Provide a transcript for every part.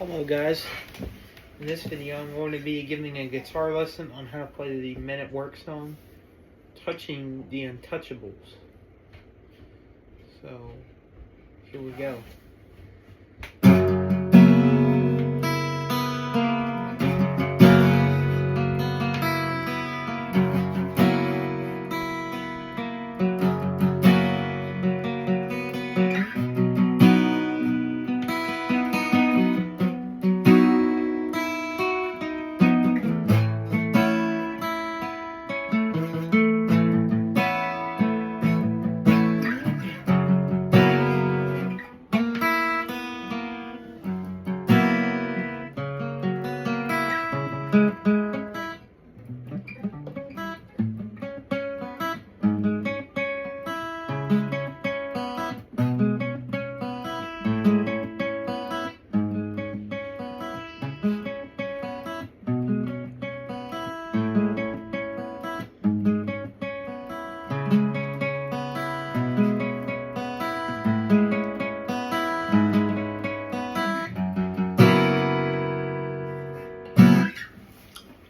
Hello guys, in this video I'm going to be giving a guitar lesson on how to play the Men at Work song, Touching the Untouchables. So, here we go.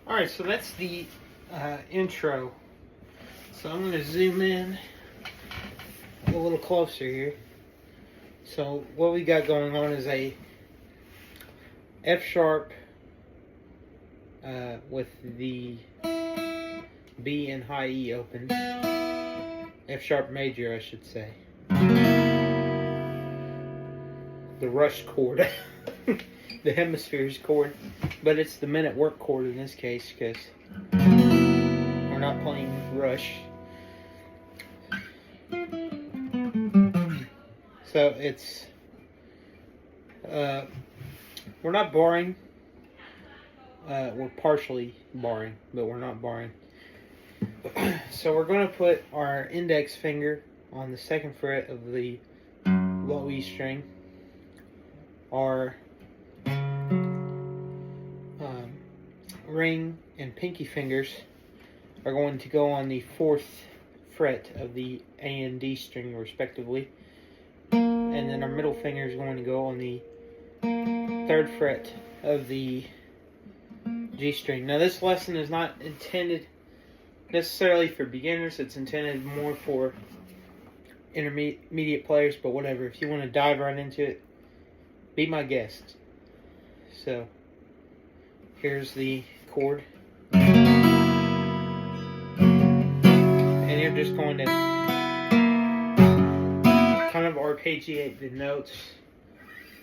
Alright, so that's the intro. So I'm going to zoom in a little closer here. So what we got going on is a F sharp with the B and high E open. F sharp major, I should say. The rush chord. The hemispheres chord. But it's the Men at Work chord in this case because we're not playing Rush. So it's we're not barring. We're partially barring, but we're not barring. So we're going to put our index finger on the second fret of the low E string. Our ring and pinky fingers are going to go on the fourth fret of the A and D string respectively, and then our middle finger is going to go on the third fret of the G string. Now this lesson is not intended necessarily for beginners, it's intended more for intermediate players, but whatever, if you want to dive right into it, be my guest. So here's the chord, and you're just going to kind of arpeggiate the notes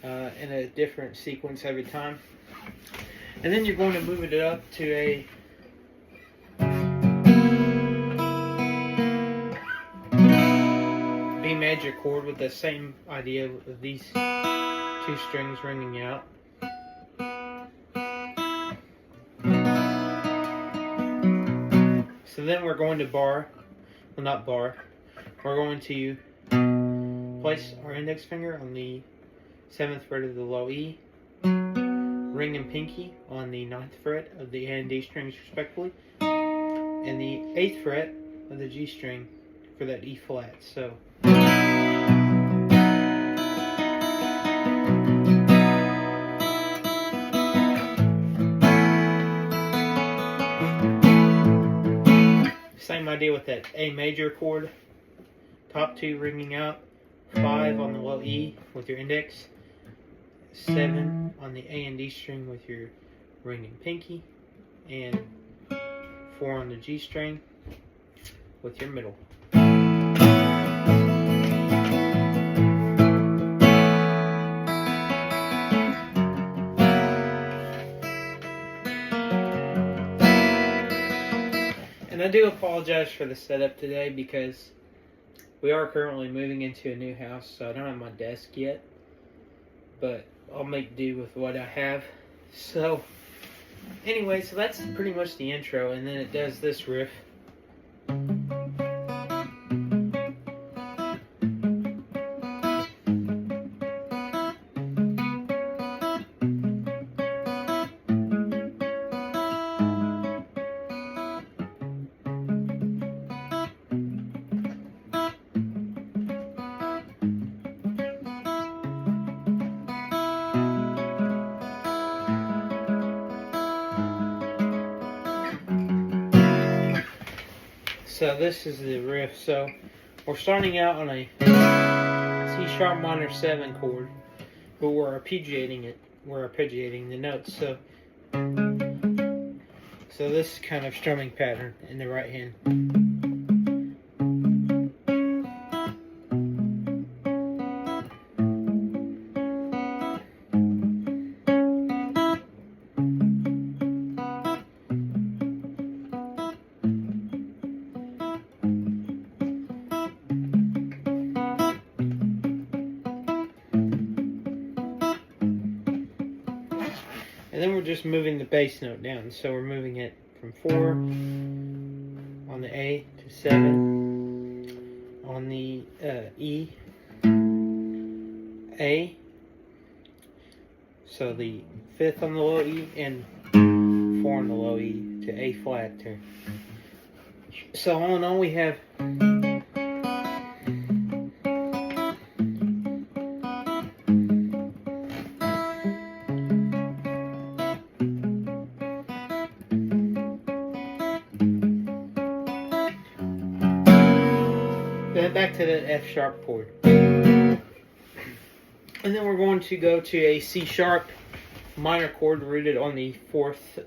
in a different sequence every time, and then you're going to move it up to a B major chord with the same idea of these two strings ringing out. So then we're going to we're going to place our index finger on the 7th fret of the low E, ring and pinky on the 9th fret of the A and D strings respectively, and the 8th fret of the G string for that E flat. So same idea with that A major chord, top two ringing out, 5 on the low E with your index, 7 on the A and D string with your ring and pinky, and 4 on the G string with your middle. And I do apologize for the setup today because we are currently moving into a new house, so I don't have my desk yet, but I'll make do with what I have. So anyway, so that's pretty much the intro, and then it does this riff. So this is the riff. So we're starting out on a C sharp minor 7 chord, but we're arpeggiating it. We're arpeggiating the notes. So this kind of strumming pattern in the right hand. And then we're just moving the bass note down. So we're moving it from 4 on the A to 7 on the E, A. So the 5th on the low E and 4 on the low E to A flat there. So all in all we have back to the F sharp chord. And then we're going to go to a C sharp minor chord rooted on the 4th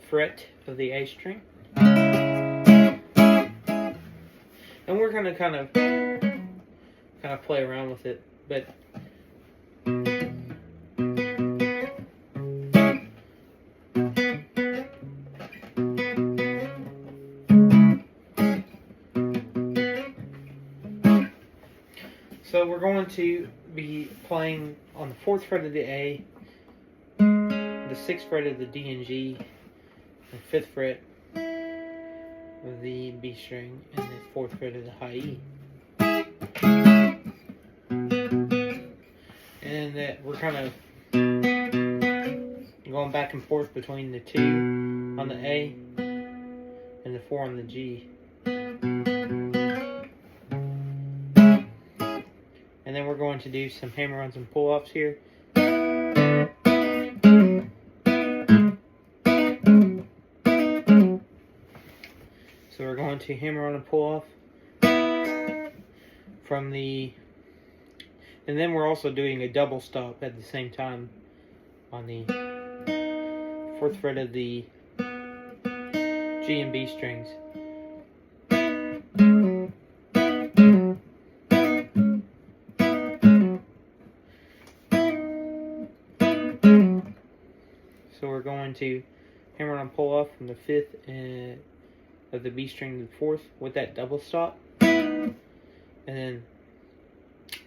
fret of the A string. And we're going to kind of play around with it, but so we're going to be playing on the 4th fret of the A, the 6th fret of the D and G, the 5th fret of the B string, and the 4th fret of the high E. And that we're kind of going back and forth between the 2 on the A and the 4 on the G. And then we're going to do some hammer-ons and pull-offs here. So we're going to hammer-on and pull-off from the... And then we're also doing a double stop at the same time on the 4th fret of the G and B strings. So we're going to hammer on pull off from the 5th of the B string to the 4th with that double stop. And then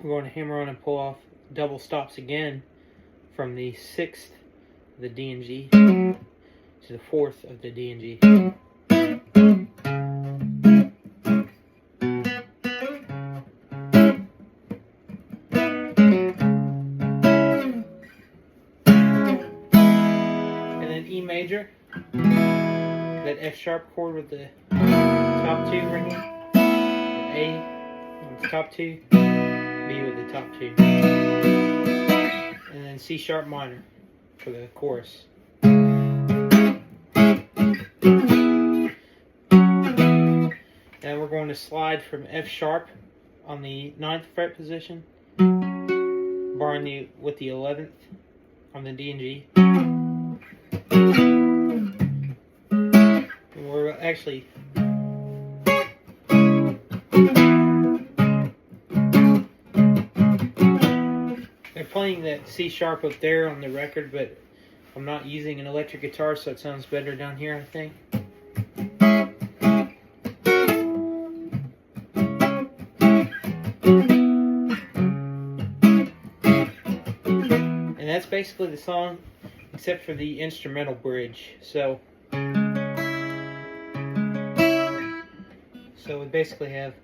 we're going to hammer on and pull off double stops again from the 6th of the D and G to the 4th of the D and G. E major, that F sharp chord with the top 2 right here, A with the top 2, B with the top 2, and then C sharp minor for the chorus. And we're going to slide from F sharp on the 9th fret position, barring with the 11th on the D and G. We're actually they're playing that C sharp up there on the record, but I'm not using an electric guitar, so it sounds better down here, I think. And that's basically the song, except for the instrumental bridge. So we basically have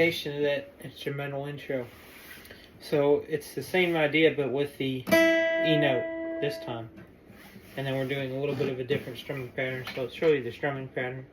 variation of that instrumental intro. So it's the same idea, but with the E note this time. And then we're doing a little bit of a different strumming pattern. So I'll show you the strumming pattern.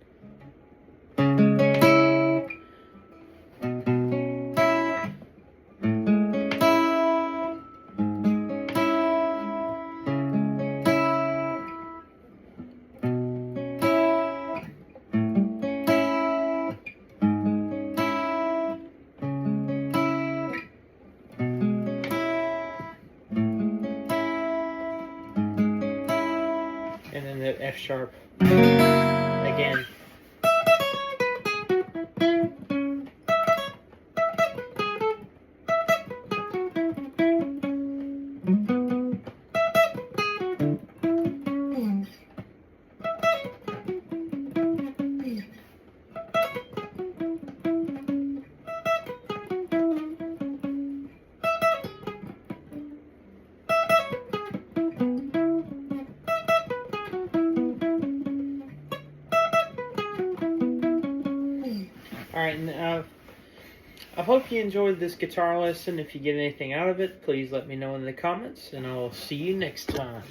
And then the F sharp again. Alright, and I hope you enjoyed this guitar lesson. If you get anything out of it, please let me know in the comments, and I'll see you next time.